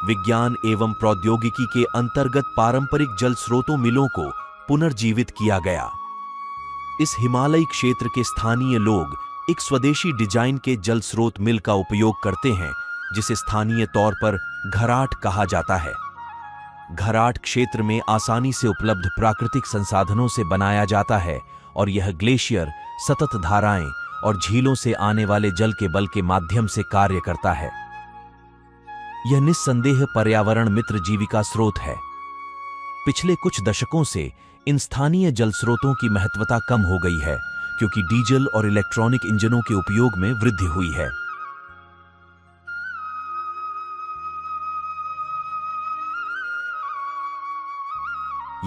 विज्ञान एवं प्रौद्योगिकी के अंतर्गत पारंपरिक जल स्रोतों मिलों को पुनर्जीवित किया गया। इस हिमालयी क्षेत्र के स्थानीय लोग एक स्वदेशी डिजाइन के जल स्रोत मिल का उपयोग करते हैं, जिसे स्थानीय तौर पर घराट कहा जाता है। घराट क्षेत्र में आसानी से उपलब्ध प्राकृतिक संसाधनों से बनाया जाता है और यह ग्लेशियर, सतत धाराएं और झीलों से आने वाले जल के बल के माध्यम से कार्य करता है। यह निस्संदेह पर्यावरण मित्र जीविका स्रोत है। पिछले कुछ दशकों से इन स्थानीय जल स्रोतों की महत्वता कम हो गई है, क्योंकि डीजल और इलेक्ट्रॉनिक इंजनों के उपयोग में वृद्धि हुई है।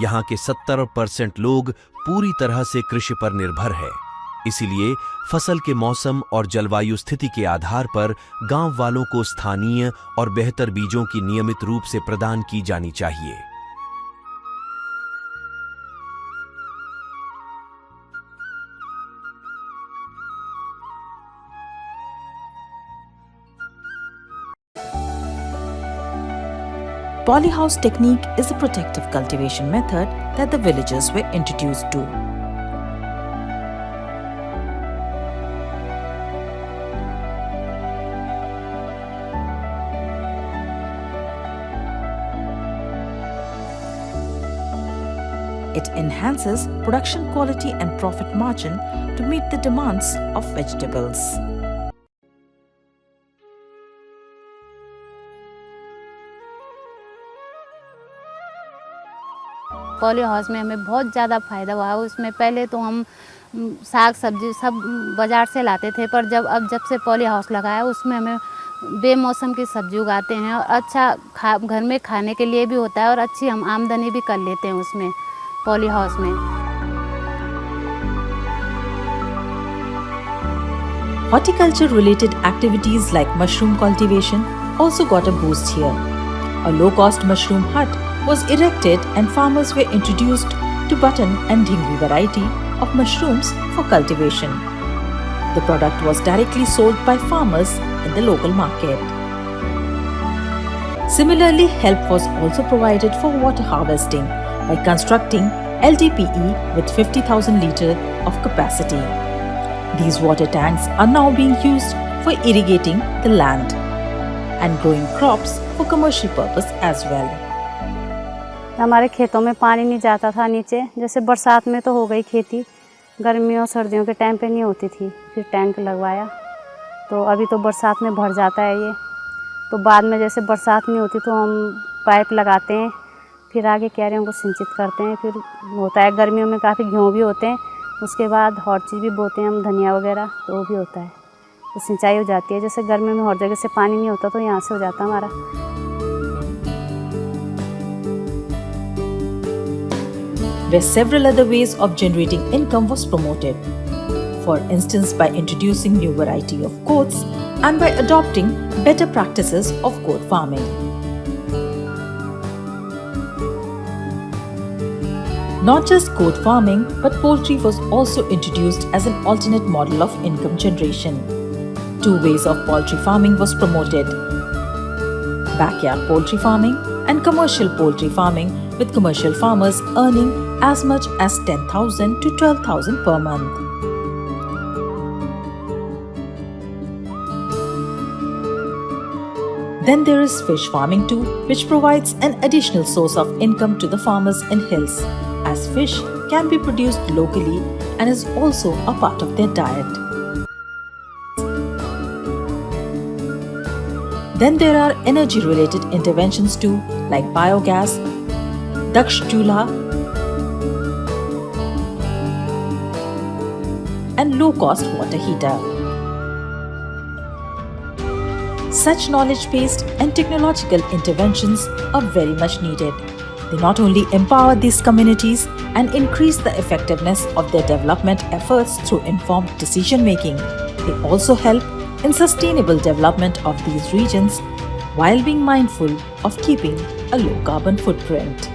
यहाँ के 70% लोग पूरी तरह से कृषि पर निर्भर है। इसीलिए फसल के मौसम और जलवायु स्थिति के आधार पर गांव वालों को स्थानीय और बेहतर बीजों की नियमित रूप से प्रदान की जानी चाहिए। Polyhouse technique is a protective cultivation method that the villagers were introduced to. It enhances production quality and profit margin to meet the demands of vegetables. Poly house में हमें बहुत ज़्यादा फ़ायदा हुआ है। उसमें पहले तो हम साग सब्जी सब बाज़ार से लाते थे, पर जब से पॉली हाउस लगाया उसमें हमें बेमौसम की सब्जी उगाते हैं और अच्छा घर में खाने के लिए भी होता है और अच्छी हम आमदनी भी कर लेते हैं उसमें पॉली हाउस में। Horticulture related activities like mushroom cultivation also got a boost here. A low-cost mushroom hut was erected and farmers were introduced to button and dhingri variety of mushrooms for cultivation. The product was directly sold by farmers in the local market. Similarly, help was also provided for water harvesting by constructing LDPE with 50,000 litre of capacity. These water tanks are now being used for irrigating the land and growing crops for commercial purpose as well. हमारे खेतों में पानी नहीं जाता था नीचे, जैसे बरसात में तो हो गई खेती, गर्मियों सर्दियों के टाइम पे नहीं होती थी। फिर टैंक लगवाया तो अभी तो बरसात में भर जाता है ये। तो बाद में जैसे बरसात नहीं होती तो हम पाइप लगाते हैं, फिर आगे क्यारियों को सिंचित करते हैं। फिर होता है गर्मियों में काफ़ी गेहूँ भी होते हैं, उसके बाद और चीज़ भी बोते हैं हम, धनिया वगैरह, तो वो भी होता है, तो सिंचाई हो जाती है। जैसे गर्मी में और जगह से पानी नहीं होता तो यहाँ से हो जाता हमारा। Where several other ways of generating income was promoted. For instance, by introducing new variety of goats and by adopting better practices of goat farming. Not just goat farming, but poultry was also introduced as an alternate model of income generation. Two ways of poultry farming was promoted: backyard poultry farming and commercial poultry farming, with commercial farmers earning as much as 10,000 to 12,000 per month. Then there is fish farming too, which provides an additional source of income to the farmers in hills, as fish can be produced locally and is also a part of their diet. Then there are energy related interventions too, like biogas, Daksh Chulha and low-cost water heater. Such knowledge-based and technological interventions are very much needed. They not only empower these communities and increase the effectiveness of their development efforts through informed decision-making, they also help in sustainable development of these regions while being mindful of keeping a low-carbon footprint.